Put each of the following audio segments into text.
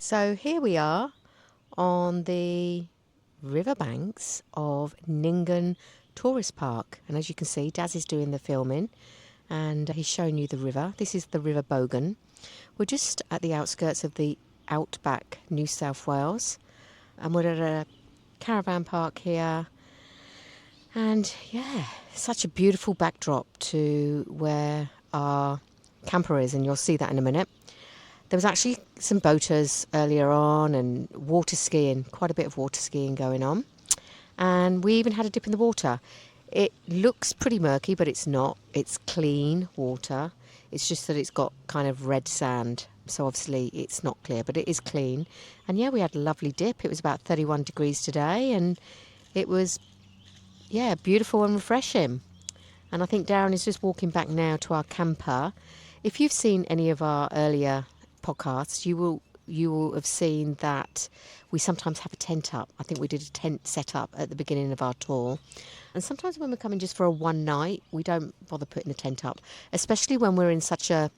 So here we are on the riverbanks of Ningen Tourist Park, and as you can see, Daz is doing the filming and he's showing you the river. This is the River Bogan. We're just at the outskirts of the outback, New South Wales, and we're at a caravan park here. And yeah, such a beautiful backdrop to where our camper is, and you'll see that in a minute. There was actually some boaters earlier on and water skiing, quite a bit of water skiing going on. And we even had a dip in the water. It looks pretty murky, but it's not. It's clean water. It's just that it's got kind of red sand. So obviously it's not clear, but it is clean. And yeah, we had a lovely dip. It was about 31 degrees today, and it was, yeah, beautiful and refreshing. And I think Darren is just walking back now to our camper. If you've seen any of our earlier podcasts, you will have seen that we sometimes have a tent up. I think we did a tent set up at the beginning of our tour. And sometimes when we're coming just for a one night, we don't bother putting a tent up, especially when we're in such a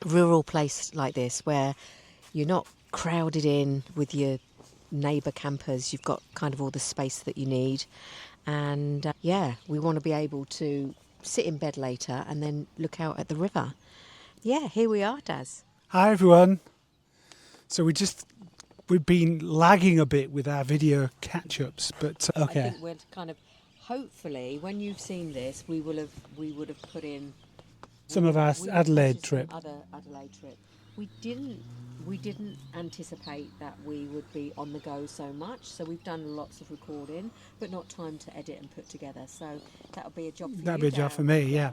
rural place like this where you're not crowded in with your neighbour campers. You've got kind of all the space that you need. And yeah, we want to be able to sit in bed later and then look out at the river. Yeah, here we are, Daz. Hi everyone. So we've been lagging a bit with our video catch-ups, but okay. I think we're kind of, hopefully, when you've seen this, we would have put in Some of our Adelaide trip. Other Adelaide trip. We didn't anticipate that we would be on the go so much. So we've done lots of recording, but not time to edit and put together. So that'll be a job for you. That'll be a job for me, yeah.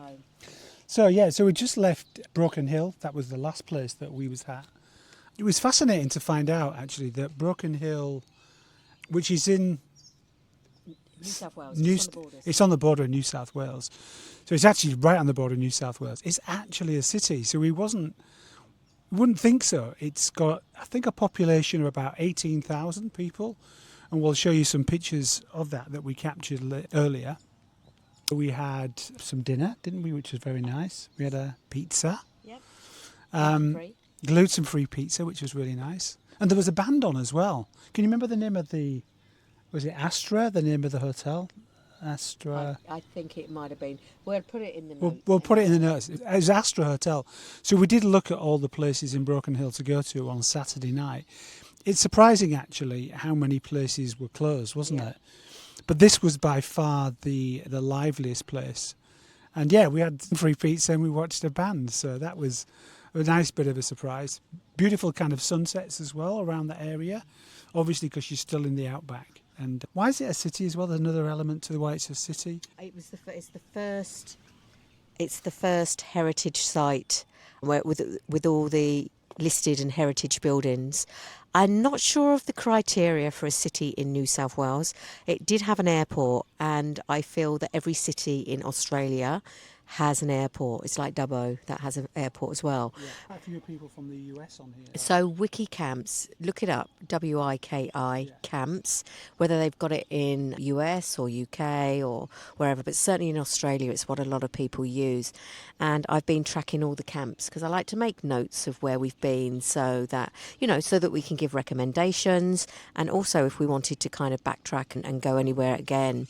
So we just left Broken Hill. That was the last place that we was at. It was fascinating to find out actually that Broken Hill, which is in New South Wales, it's on the border of New South Wales. So it's actually right on the border of New South Wales. It's actually a city. So we wouldn't think so. It's got, I think, a population of about 18,000 people, and we'll show you some pictures of that we captured earlier. We had some dinner, didn't we, which was very nice. We had a pizza. Yep. Gluten-free pizza, which was really nice. And there was a band on as well. Can you remember the name of was it Astra, the name of the hotel? Astra. I think it might have been. We'll put it in the notes. We'll put it in the notes. It was Astra Hotel. So we did look at all the places in Broken Hill to go to on Saturday night. It's surprising, actually, how many places were closed, wasn't it? But this was by far the liveliest place. And yeah, we had free pizza and we watched a band. So that was a nice bit of a surprise. Beautiful kind of sunsets as well around the area, obviously because you're still in the outback. And why is it a city as well? There's another element to why it's a city. It's the first heritage site where, with all the listed and heritage buildings. I'm not sure of the criteria for a city in New South Wales. It did have an airport, and I feel that every city in Australia has an airport. It's like Dubbo that has an airport as well. Yeah, quite a few people from the US on here. So WikiCamps, look it up, WIKI camps, whether they've got it in US or UK or wherever, but certainly in Australia it's what a lot of people use. And I've been tracking all the camps because I like to make notes of where we've been so that, so that we can give recommendations, and also if we wanted to kind of backtrack and go anywhere again.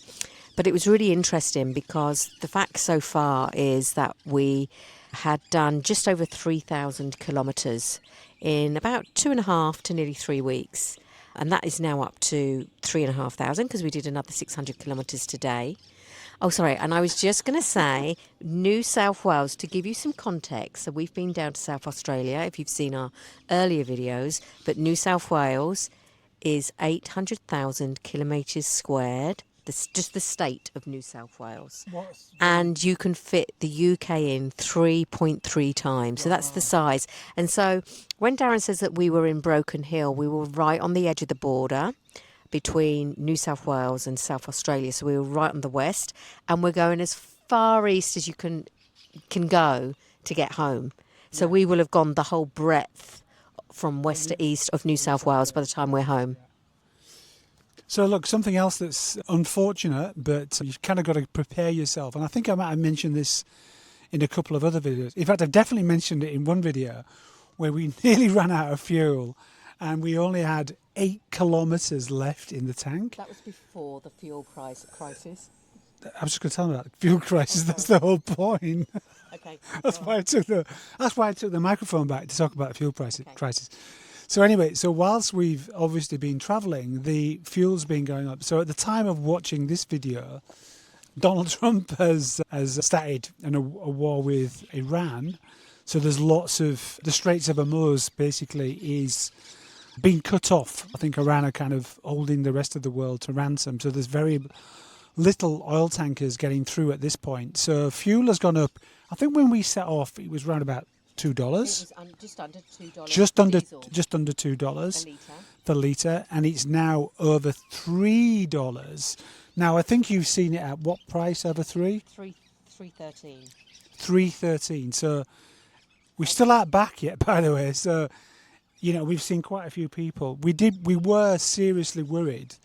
But it was really interesting because the fact so far is that we had done just over 3,000 kilometres in about 2.5 to nearly 3 weeks. And that is now up to 3,500 because we did another 600 kilometres today. Oh, sorry. And I was just going to say, New South Wales, to give you some context. So we've been down to South Australia, if you've seen our earlier videos. But New South Wales is 800,000 kilometres squared. Just the state of New South Wales. And you can fit the UK in 3.3 times. So that's the size. And so when Darren says that we were in Broken Hill, we were right on the edge of the border between New South Wales and South Australia. So we were right on the west, and we're going as far east as you can go to get home. So we will have gone the whole breadth from west to east of New South Wales by the time we're home. So look, something else that's unfortunate, but you've kind of got to prepare yourself. And I think I might have mentioned this in a couple of other videos. In fact, I've definitely mentioned it in one video where we nearly ran out of fuel and we only had 8 kilometres left in the tank. That was before the fuel price crisis. I was just going to tell them about the fuel crisis. That's the whole point. Okay. That's why I took the microphone back to talk about the fuel crisis. Okay. So anyway, whilst we've obviously been travelling, the fuel's been going up. So at the time of watching this video, Donald Trump has started a war with Iran. So there's lots of the Straits of Hormuz basically is being cut off. I think Iran are kind of holding the rest of the world to ransom. So there's very little oil tankers getting through at this point. So fuel has gone up. I think when we set off, it was around about $2. It was just under $2. Just under $2 a litre. per litre, and it's now over $3. Now I think you've seen it at what price over three? $3.13. $3.13. So we still aren't back yet, by the way. So we've seen quite a few people. We were seriously worried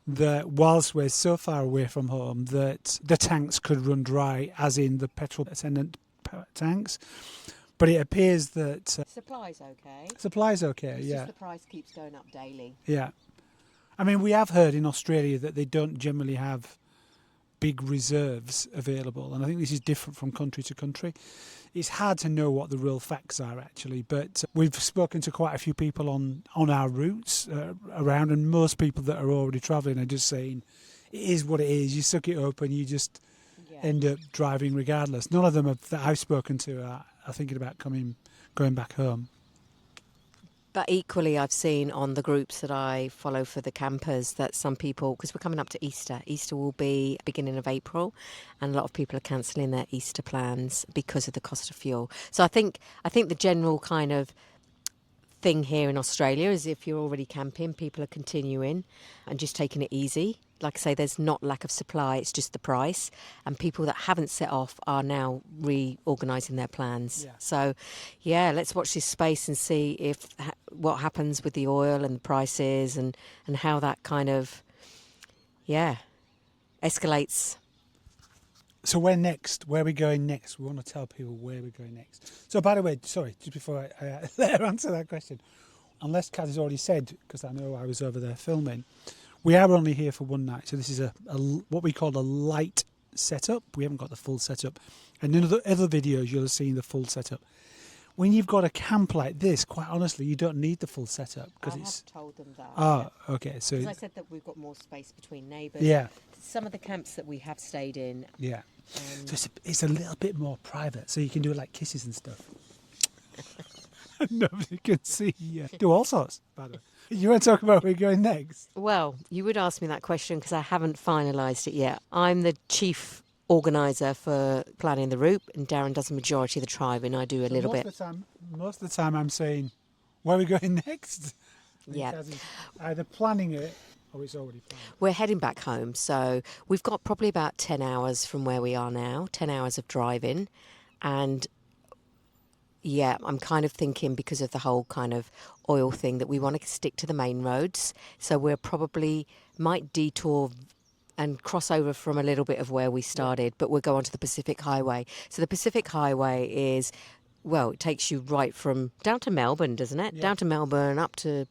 that whilst we're so far away from home, that the tanks could run dry, as in the petrol attendant tanks. But it appears that Supply's okay. Supply's okay, It's yeah. just the price keeps going up daily. Yeah. I mean, we have heard in Australia that they don't generally have big reserves available, and I think this is different from country to country. It's hard to know what the real facts are, actually, but we've spoken to quite a few people on our routes around, and most people that are already travelling are just saying, it is what it is, you suck it up and you just end up driving regardless. None of them that I've spoken to are thinking about going back home. But equally, I've seen on the groups that I follow for the campers that some people, because we're coming up to Easter will be beginning of April, and a lot of people are cancelling their Easter plans because of the cost of fuel. So I think the general kind of thing here in Australia is if you're already camping, people are continuing and just taking it easy. Like I say, there's not lack of supply, it's just the price. And people that haven't set off are now reorganising their plans. Yeah. So, let's watch this space and see what happens with the oil and the prices and how that kind of, escalates. So where next? Where are we going next? We want to tell people where we're going next. So by the way, sorry, just before I let her answer that question, unless Kaz has already said, because I know I was over there filming, we are only here for one night. So this is a what we call a light setup. We haven't got the full setup. And in other videos, you'll have seen the full setup. When you've got a camp like this, quite honestly, you don't need the full setup. I have told them that. Oh, okay. So because I said that we've got more space between neighbours. Yeah. Some of the camps that we have stayed in. Yeah. So it's a little bit more private, so you can do like kisses and stuff. Nobody can see you. Do all sorts, by the way. You want to talk about where we're going next? Well, you would ask me that question because I haven't finalised it yet. I'm the chief organiser for planning the route, and Darren does the majority of the driving. I do a little bit. Most of the time I'm saying, where are we going next? Yeah. Kaz is either planning it or it's already planned. We're heading back home, so we've got probably about 10 hours from where we are now, 10 hours of driving. And I'm kind of thinking, because of the whole kind of oil thing, that we want to stick to the main roads. So we're probably might detour and cross over from a little bit of where we started, but we'll go onto the Pacific Highway. So the Pacific Highway is, it takes you right from down to Melbourne, doesn't it? Yeah. Down to Melbourne, up to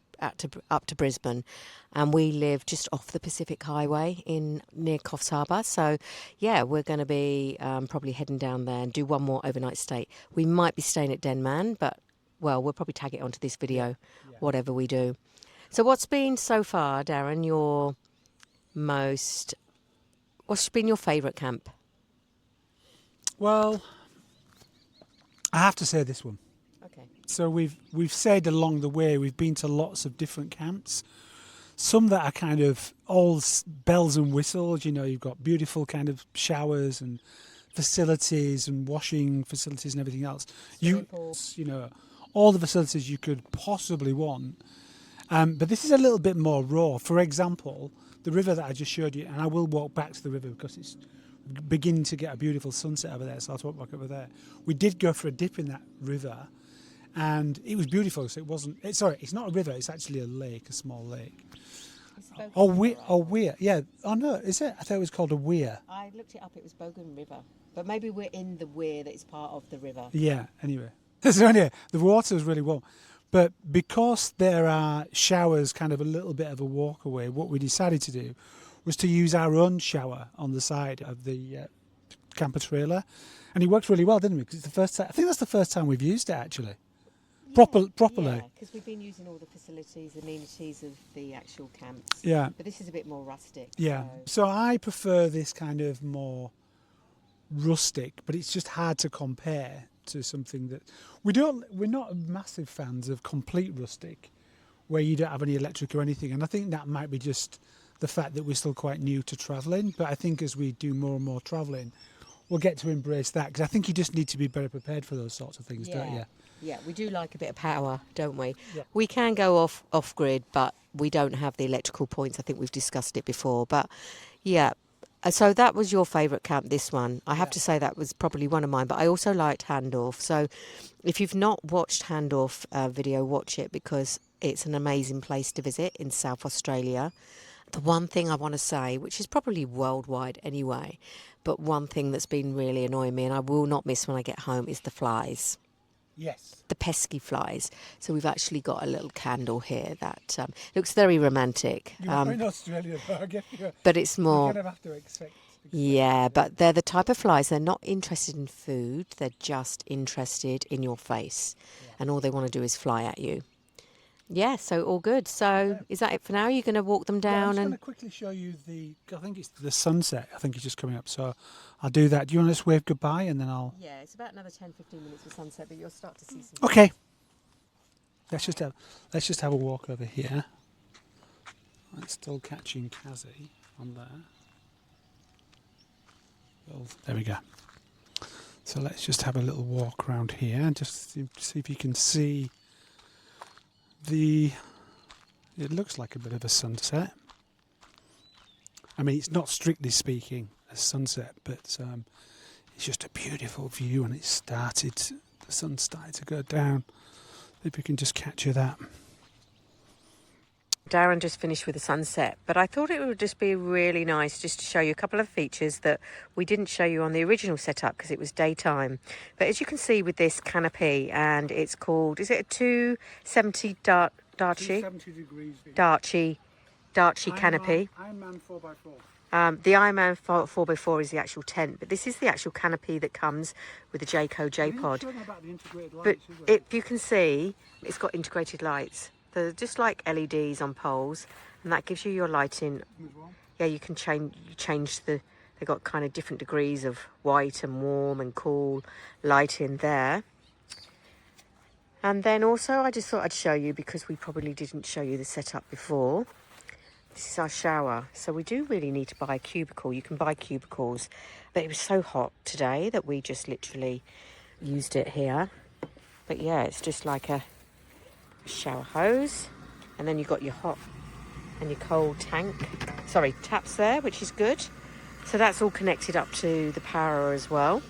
Brisbane, and we live just off the Pacific Highway near Coffs Harbour. So we're going to be probably heading down there and do one more overnight stay. We might be staying at Denman, but we'll probably tag it onto this video, whatever we do. So what's been so far, Darren, what's been your favourite camp? Well, I have to say this one. Okay. So we've said along the way, we've been to lots of different camps. Some that are kind of all bells and whistles. You've got beautiful kind of showers and facilities and washing facilities and everything else. All the facilities you could possibly want. But this is a little bit more raw. For example, the river that I just showed you, and I will walk back to the river because it's beginning to get a beautiful sunset over there, so I'll walk back over there. We did go for a dip in that river, and it was beautiful. So it's not a river, it's actually a lake, a small lake. Weir. Yeah. Oh no, is it? I thought it was called a weir. I looked it up, it was Bogan River. But maybe we're in the weir that is part of the river. Yeah, anyway. So anyway, the water was really warm. But because there are showers kind of a little bit of a walk away, what we decided to do was to use our own shower on the side of the camper trailer. And it worked really well, didn't it? Because it's the first time, I think that's the first time we've used it actually. Properly. Yeah, because we've been using all the facilities, amenities of the actual camps. Yeah. But this is a bit more rustic. Yeah. So I prefer this kind of more rustic, but it's just hard to compare to something that we're not massive fans of complete rustic where you don't have any electric or anything. And I think that might be just the fact that we're still quite new to travelling. But I think as we do more and more travelling, we'll get to embrace that, because I think you just need to be better prepared for those sorts of things, don't you? Yeah, we do like a bit of power, don't we? Yeah. We can go off grid, but we don't have the electrical points. I think we've discussed it before. But yeah, so that was your favourite camp, this one. I have to say that was probably one of mine, but I also liked Handorf. So if you've not watched Handorf video, watch it, because it's an amazing place to visit in South Australia. The one thing I want to say, which is probably worldwide anyway, but one thing that's been really annoying me and I will not miss when I get home is the flies. Yes. The pesky flies. So we've actually got a little candle here that looks very romantic. You are in Australia, though, I guess but it's more... you're going to have to expect Yeah, but they're the type of flies, they're not interested in food, they're just interested in your face. Yeah. And all they want to do is fly at you. Yeah, so all good. So is that it for now? You're going to walk them down? I'm just going to quickly show you I think it's the sunset. I think it's just coming up. So I'll do that. Do you want to just wave goodbye and then I'll... Yeah, it's about another 10-15 minutes for sunset, but you'll start to see some... Okay. Let's just have a walk over here. It's still catching Kazzy on there. Well, there we go. So let's just have a little walk around here and just see if you can see it looks like a bit of a sunset. I mean, it's not strictly speaking a sunset, but it's just a beautiful view, and the sun's started to go down. If we can just capture that. Darren just finished with the sunset, but I thought it would just be really nice just to show you a couple of features that we didn't show you on the original setup because it was daytime. But as you can see with this canopy, and it's called, is it a 270 Darchi? 270 degrees. Darchi canopy. Ironman 4x4. The Ironman 4x4 is the actual tent, but this is the actual canopy that comes with the Jayco J-Pod. But if you can see, it's got integrated lights. They're just like LEDs on poles, and that gives you your lighting. Yeah, you can change they've got kind of different degrees of white and warm and cool lighting there. And then also I just thought I'd show you, because we probably didn't show you the setup before. This is our shower. So we do really need to buy a cubicle. You can buy cubicles, but it was so hot today that we just literally used it here. But yeah, it's just like a shower hose, and then you've got your hot and your cold taps there, which is good. So that's all connected up to the power as well.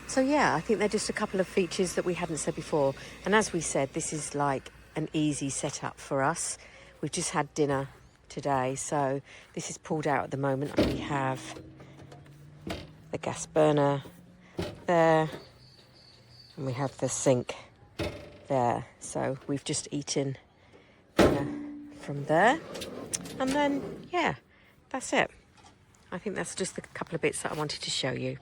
So yeah, I think they're just a couple of features that we hadn't said before. And as we said, this is like an easy setup for us. We've just had dinner today, so this is pulled out at the moment. We have the gas burner there, and we have the sink there. So we've just eaten dinner from there, and then yeah, that's it. I think that's just the couple of bits that I wanted to show you.